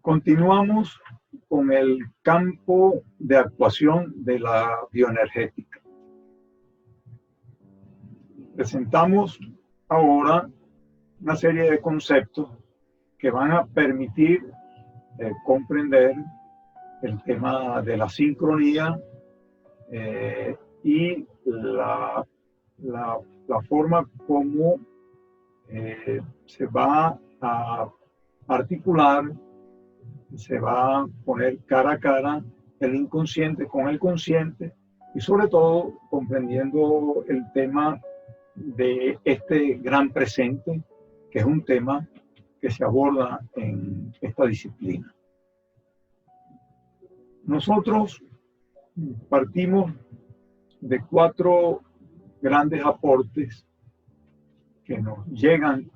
Continuamos con el campo de actuación de la bioenergética. Presentamos ahora una serie de conceptos que van a permitir comprender el tema de la sincronía y la forma como se va a articular, se va a poner cara a cara el inconsciente con el consciente y sobre todo comprendiendo el tema de este gran presente, que es un tema que se aborda en esta disciplina. Nosotros partimos de 4 grandes aportes que nos llegan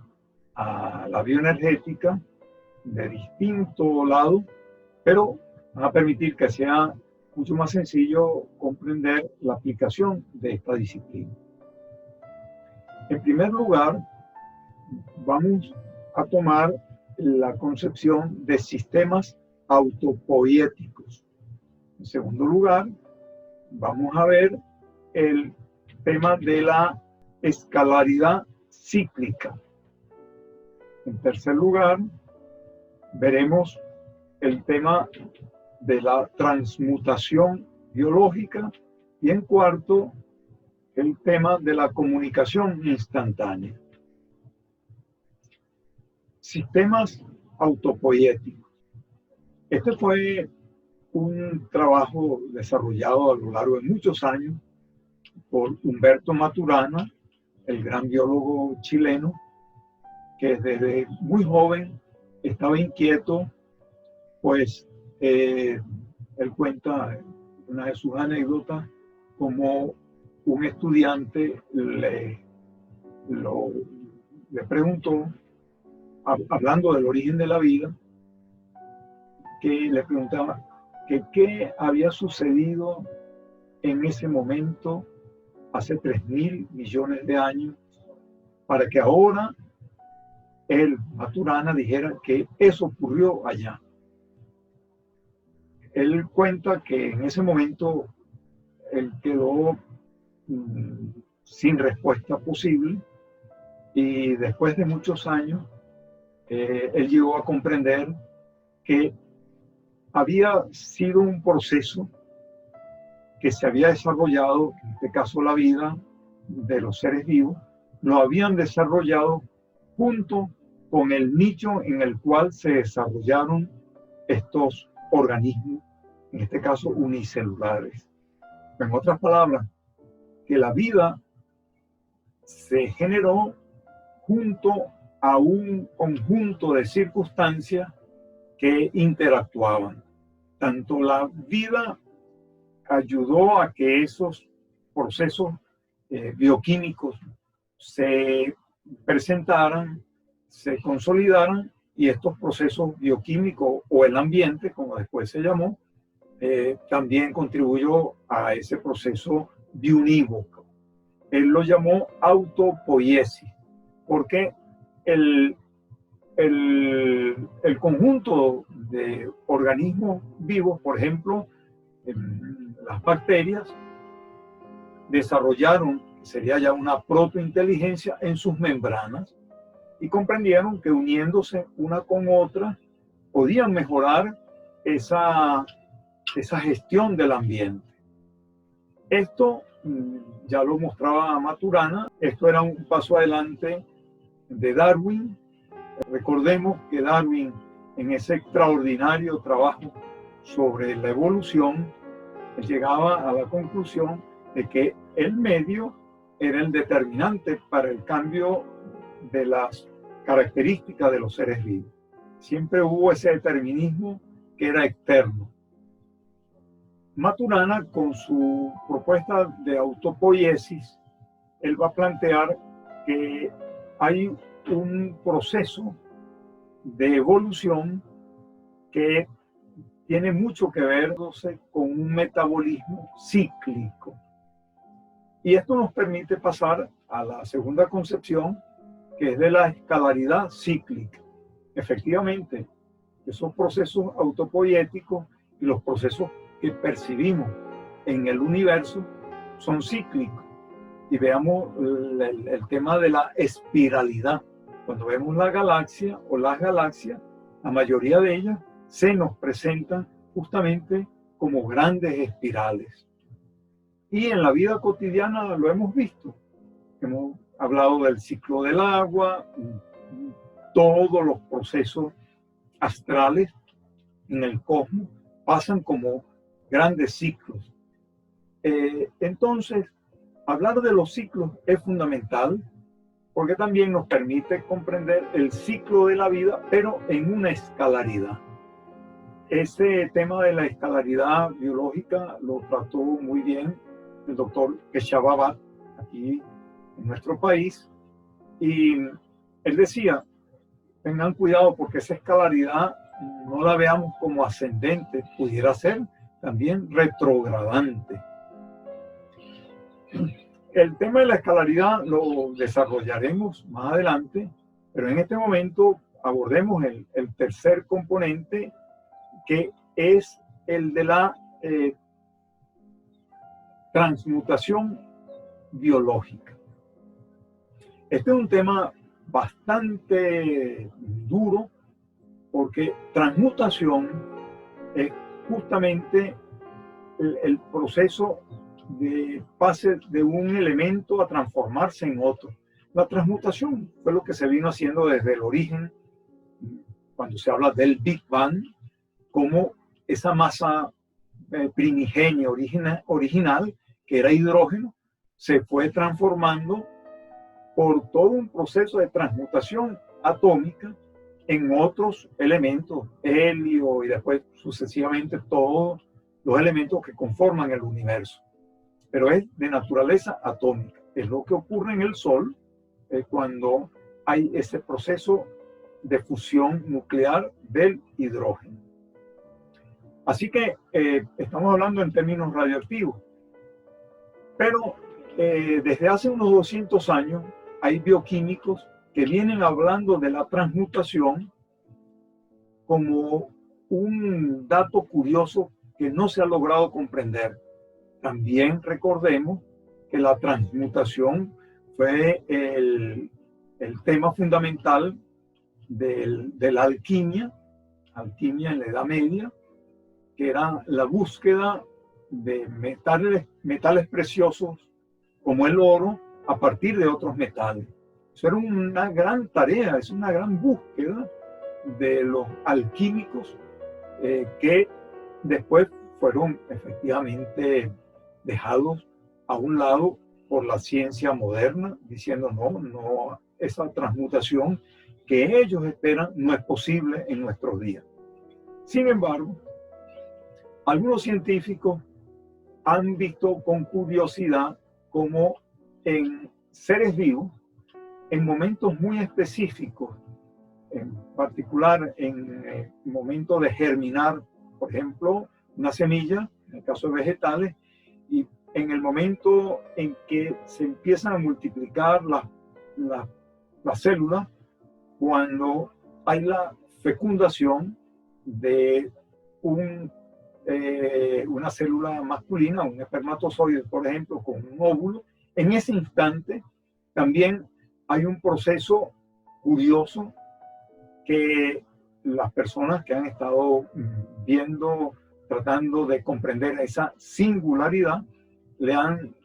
a la bioenergética de distinto lado, pero van a permitir que sea mucho más sencillo comprender la aplicación de esta disciplina. En primer lugar, vamos a tomar la concepción de sistemas autopoéticos. En segundo lugar, vamos a ver el tema de la escalaridad cíclica. En tercer lugar, veremos el tema de la transmutación biológica y en cuarto, el tema de la comunicación instantánea. Sistemas autopoéticos. Este fue un trabajo desarrollado a lo largo de muchos años por Humberto Maturana, el gran biólogo chileno, que desde muy joven estaba inquieto, pues él cuenta una de sus anécdotas como un estudiante le preguntó, hablando del origen de la vida, que le preguntaba que qué había sucedido en ese momento hace 3.000 millones de años para que ahora él, Maturana, dijera que eso ocurrió allá. Él cuenta que en ese momento él quedó sin respuesta posible y después de muchos años él llegó a comprender que había sido un proceso que se había desarrollado, en este caso la vida de los seres vivos, lo habían desarrollado junto con el nicho en el cual se desarrollaron estos organismos, en este caso unicelulares. En otras palabras, que la vida se generó junto a un conjunto de circunstancias que interactuaban. Tanto la vida ayudó a que esos procesos bioquímicos se presentaran, se consolidaran, y estos procesos bioquímicos o el ambiente, como después se llamó, también contribuyó a ese proceso biunívoco. Él lo llamó autopoiesis, porque el conjunto de organismos vivos, por ejemplo, las bacterias, desarrollaron, sería ya una protointeligencia en sus membranas, y comprendieron que uniéndose una con otra podían mejorar esa gestión del ambiente. Esto ya lo mostraba Maturana. Esto era un paso adelante de Darwin. Recordemos que Darwin, en ese extraordinario trabajo sobre la evolución, llegaba a la conclusión de que el medio era el determinante para el cambio de las características de los seres vivos. Siempre hubo ese determinismo que era externo. Maturana, con su propuesta de autopoiesis, él va a plantear que hay un proceso de evolución que tiene mucho que ver con un metabolismo cíclico. Y esto nos permite pasar a la segunda concepción, que es de la escalaridad cíclica. Efectivamente, esos procesos autopoéticos y los procesos que percibimos en el universo son cíclicos. Y veamos el tema de la espiralidad. Cuando vemos la galaxia o las galaxias, la mayoría de ellas se nos presentan justamente como grandes espirales. Y en la vida cotidiana lo hemos visto. Hemos hablado del ciclo del agua, todos los procesos astrales en el cosmos pasan como grandes ciclos. Entonces, hablar de los ciclos es fundamental porque también nos permite comprender el ciclo de la vida, pero en una escalaridad. Ese tema de la escalaridad biológica lo trató muy bien el doctor Keshav aquí en nuestro país, y él decía, tengan cuidado porque esa escalaridad no la veamos como ascendente, pudiera ser también retrogradante. El tema de la escalaridad lo desarrollaremos más adelante, pero en este momento abordemos el tercer componente, que es el de la transmutación biológica. Este es un tema bastante duro porque transmutación es justamente el proceso de pase de un elemento a transformarse en otro. La transmutación fue lo que se vino haciendo desde el origen, cuando se habla del Big Bang, como esa masa primigenia, original, que era hidrógeno, se fue transformando por todo un proceso de transmutación atómica en otros elementos, helio y después sucesivamente todos los elementos que conforman el universo. Pero es de naturaleza atómica. Es lo que ocurre en el Sol cuando hay ese proceso de fusión nuclear del hidrógeno. Así que estamos hablando en términos radioactivos. Pero desde hace unos 200 años hay bioquímicos que vienen hablando de la transmutación como un dato curioso que no se ha logrado comprender. También recordemos que la transmutación fue el tema fundamental de la alquimia en la Edad Media, que era la búsqueda de metales preciosos como el oro a partir de otros metales. Eso era una gran tarea, es una gran búsqueda de los alquímicos que después fueron efectivamente dejados a un lado por la ciencia moderna, diciendo no, esa transmutación que ellos esperan no es posible en nuestros días. Sin embargo, algunos científicos han visto con curiosidad cómo en seres vivos, en momentos muy específicos, en particular en momentos de germinar, por ejemplo, una semilla, en el caso de vegetales, y en el momento en que se empiezan a multiplicar las células, cuando hay la fecundación de una célula masculina, un espermatozoide, por ejemplo, con un óvulo, en ese instante también hay un proceso curioso que las personas que han estado viendo, tratando de comprender esa singularidad, le han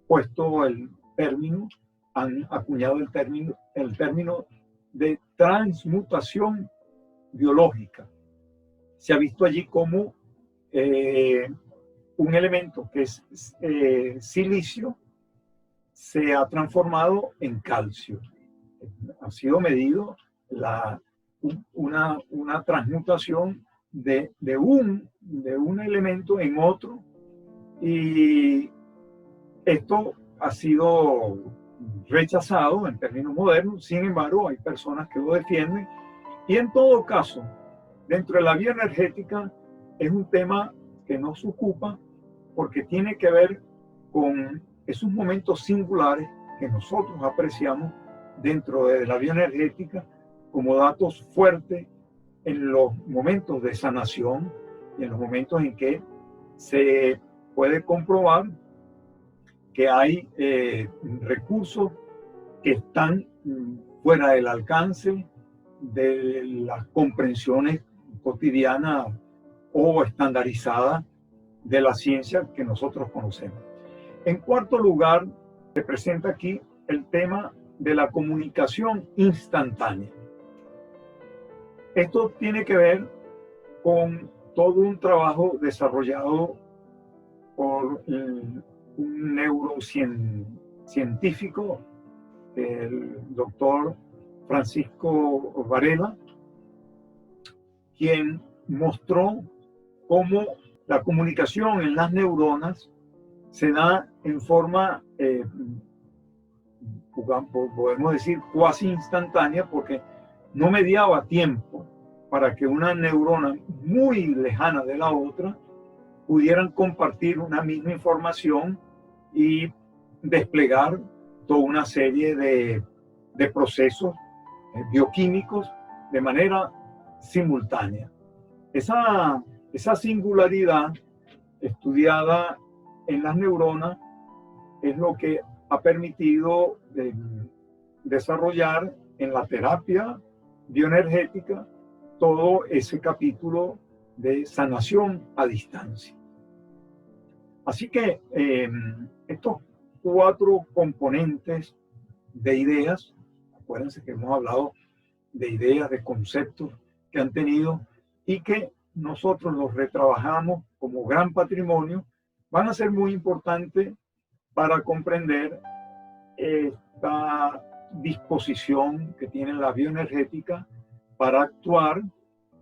puesto el término, han acuñado el término de transmutación biológica. Se ha visto allí como un elemento que es silicio se ha transformado en calcio. Ha sido medido una transmutación de un elemento en otro, y esto ha sido rechazado en términos modernos. Sin embargo, hay personas que lo defienden, y en todo caso, dentro de la bioenergética es un tema que nos ocupa porque tiene que ver con esos momentos singulares que nosotros apreciamos dentro de la bioenergética como datos fuertes en los momentos de sanación y en los momentos en que se puede comprobar que hay recursos que están fuera del alcance de las comprensiones cotidianas o estandarizadas de la ciencia que nosotros conocemos. En cuarto lugar, se presenta aquí el tema de la comunicación instantánea. Esto tiene que ver con todo un trabajo desarrollado por un neurocientífico, el doctor Francisco Varela, quien mostró cómo la comunicación en las neuronas se da en forma, podemos decir, cuasi instantánea, porque no mediaba tiempo para que una neurona muy lejana de la otra pudieran compartir una misma información y desplegar toda una serie de procesos bioquímicos de manera simultánea. Esa singularidad estudiada en las neuronas es lo que ha permitido desarrollar en la terapia bioenergética todo ese capítulo de sanación a distancia. Así que estos 4 componentes de ideas, acuérdense que hemos hablado de ideas, de conceptos que han tenido y que nosotros los retrabajamos como gran patrimonio, van a ser muy importantes para comprender esta disposición que tiene la bioenergética para actuar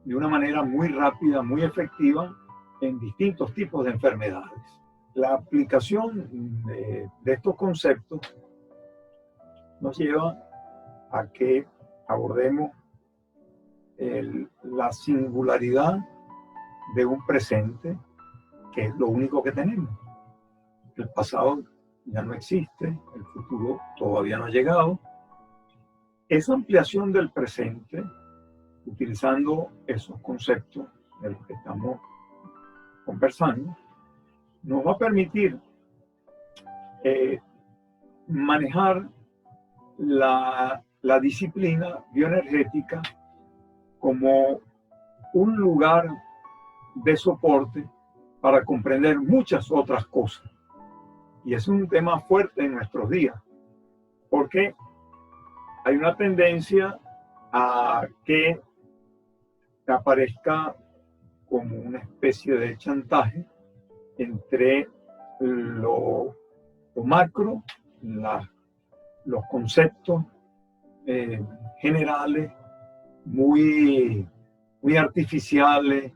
de una manera muy rápida, muy efectiva en distintos tipos de enfermedades. La aplicación de estos conceptos nos lleva a que abordemos la singularidad de un presente que es lo único que tenemos. El pasado ya no existe, el futuro todavía no ha llegado. Esa ampliación del presente, utilizando esos conceptos de los que estamos conversando, nos va a permitir manejar la disciplina bioenergética como un lugar de soporte para comprender muchas otras cosas. Y es un tema fuerte en nuestros días, porque hay una tendencia a que aparezca como una especie de chantaje entre lo macro, los conceptos generales, muy artificiales,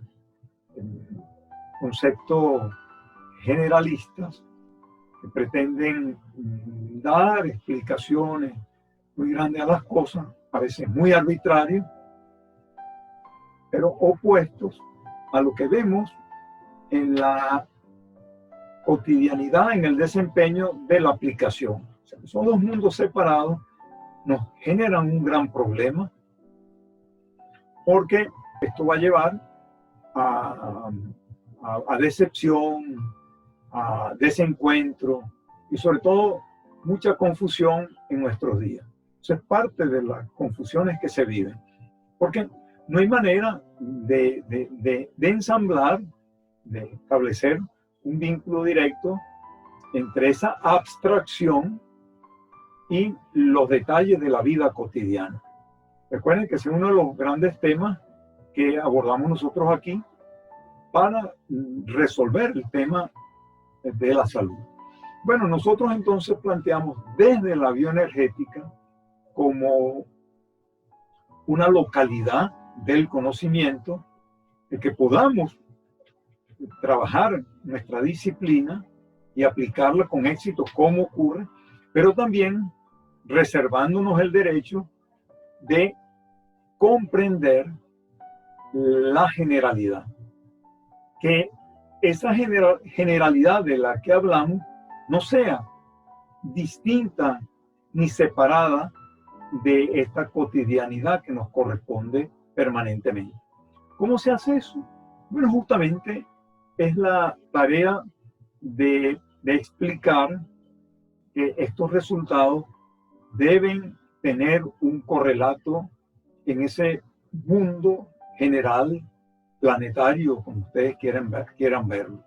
conceptos generalistas que pretenden dar explicaciones muy grandes a las cosas, a veces muy arbitrarios, pero opuestos a lo que vemos en la cotidianidad, en el desempeño de la aplicación. O sea, son 2 mundos separados, nos generan un gran problema, porque esto va a llevar a decepción, a desencuentro y sobre todo mucha confusión en nuestros días. Eso es parte de las confusiones que se viven, porque no hay manera de ensamblar, de establecer un vínculo directo entre esa abstracción y los detalles de la vida cotidiana. Recuerden que ese es uno de los grandes temas que abordamos nosotros aquí para resolver el tema de la salud. Bueno, nosotros entonces planteamos desde la bioenergética como una localidad del conocimiento, de que podamos trabajar nuestra disciplina y aplicarla con éxito como ocurre, pero también reservándonos el derecho de comprender la generalidad. Que esa generalidad de la que hablamos no sea distinta ni separada de esta cotidianidad que nos corresponde permanentemente. ¿Cómo se hace eso? Bueno, justamente es la tarea de explicar que estos resultados deben tener un correlato en ese mundo general, planetario, como ustedes quieran verlo.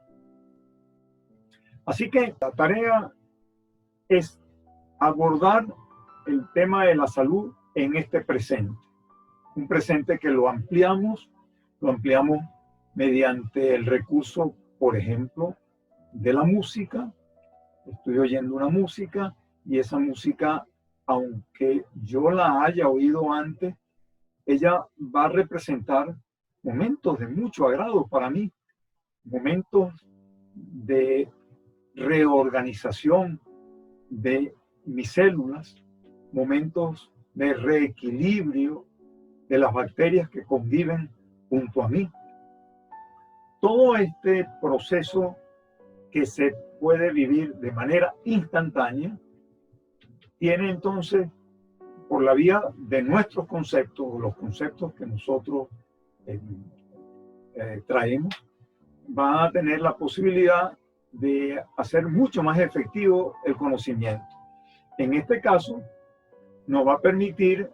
Así que la tarea es abordar el tema de la salud en este presente. Un presente que lo ampliamos mediante el recurso, por ejemplo, de la música. Estoy oyendo una música y esa música, aunque yo la haya oído antes, ella va a representar momentos de mucho agrado para mí, momentos de reorganización de mis células, momentos de reequilibrio de las bacterias que conviven junto a mí. Todo este proceso que se puede vivir de manera instantánea tiene entonces, por la vía de nuestros conceptos, los conceptos que nosotros traemos, va a tener la posibilidad de hacer mucho más efectivo el conocimiento. En este caso, nos va a permitir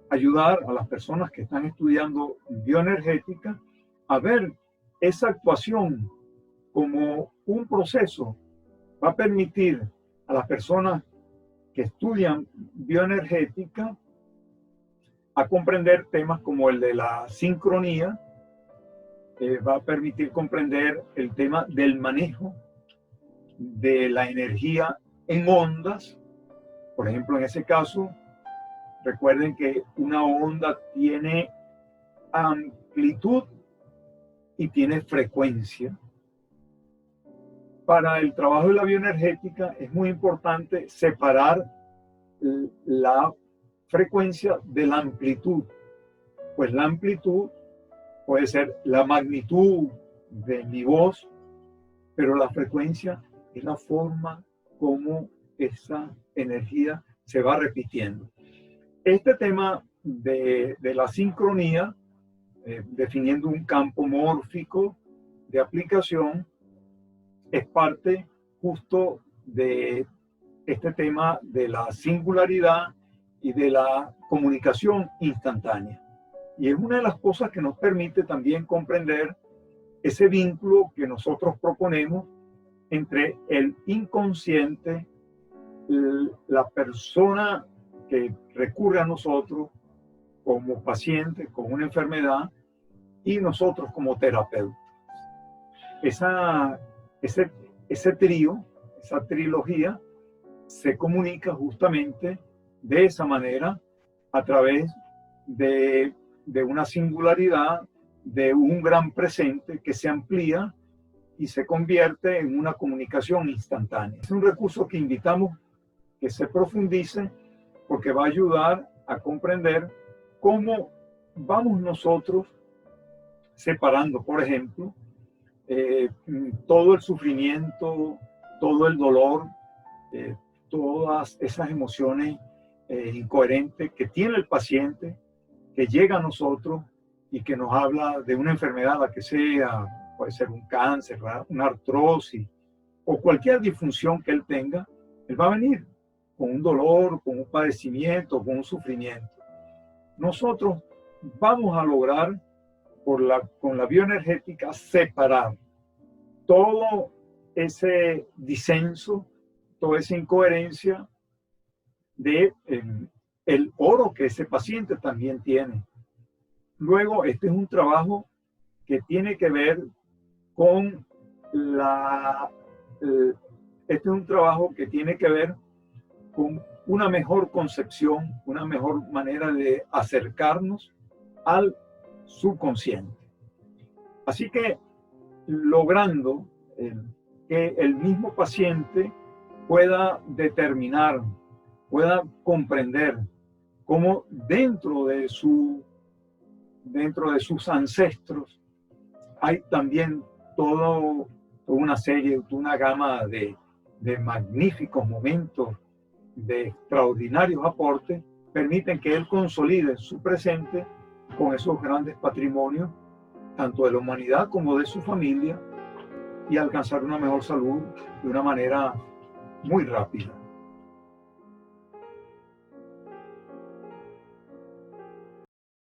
ayudar a las personas que están estudiando bioenergética a ver esa actuación como un proceso. Va a permitir a las personas que estudian bioenergética a comprender temas como el de la sincronía, va a permitir comprender el tema del manejo de la energía en ondas. Por ejemplo, en ese caso, recuerden que una onda tiene amplitud y tiene frecuencia. Para el trabajo de la bioenergética es muy importante separar la frecuencia de la amplitud, pues la amplitud puede ser la magnitud de mi voz, pero la frecuencia es la forma como esa energía se va repitiendo. Este tema de la sincronía, definiendo un campo mórfico de aplicación, es parte justo de este tema de la singularidad y de la comunicación instantánea. Y es una de las cosas que nos permite también comprender ese vínculo que nosotros proponemos entre el inconsciente, la persona que recurre a nosotros como paciente con una enfermedad y nosotros como terapeutas. Ese trío, esa trilogía, se comunica justamente de esa manera a través de una singularidad, de un gran presente que se amplía y se convierte en una comunicación instantánea. Es un recurso que invitamos que se profundice porque va a ayudar a comprender cómo vamos nosotros separando, por ejemplo, todo el sufrimiento, todo el dolor, todas esas emociones incoherentes que tiene el paciente, que llega a nosotros y que nos habla de una enfermedad, la que sea, puede ser un cáncer, una artrosis o cualquier disfunción que él tenga, él va a venir con un dolor, con un padecimiento, con un sufrimiento. Nosotros vamos a lograr con la bioenergética separar todo ese disenso, toda esa incoherencia de el oro que ese paciente también tiene. Luego, este es un trabajo que tiene que ver con una mejor concepción, una mejor manera de acercarnos al subconsciente. Así que logrando que el mismo paciente pueda determinar, pueda comprender cómo dentro de sus ancestros hay también toda una serie, una gama de magníficos momentos, de extraordinarios aportes, permiten que él consolide su presente con esos grandes patrimonios, tanto de la humanidad como de su familia, y alcanzar una mejor salud de una manera muy rápida.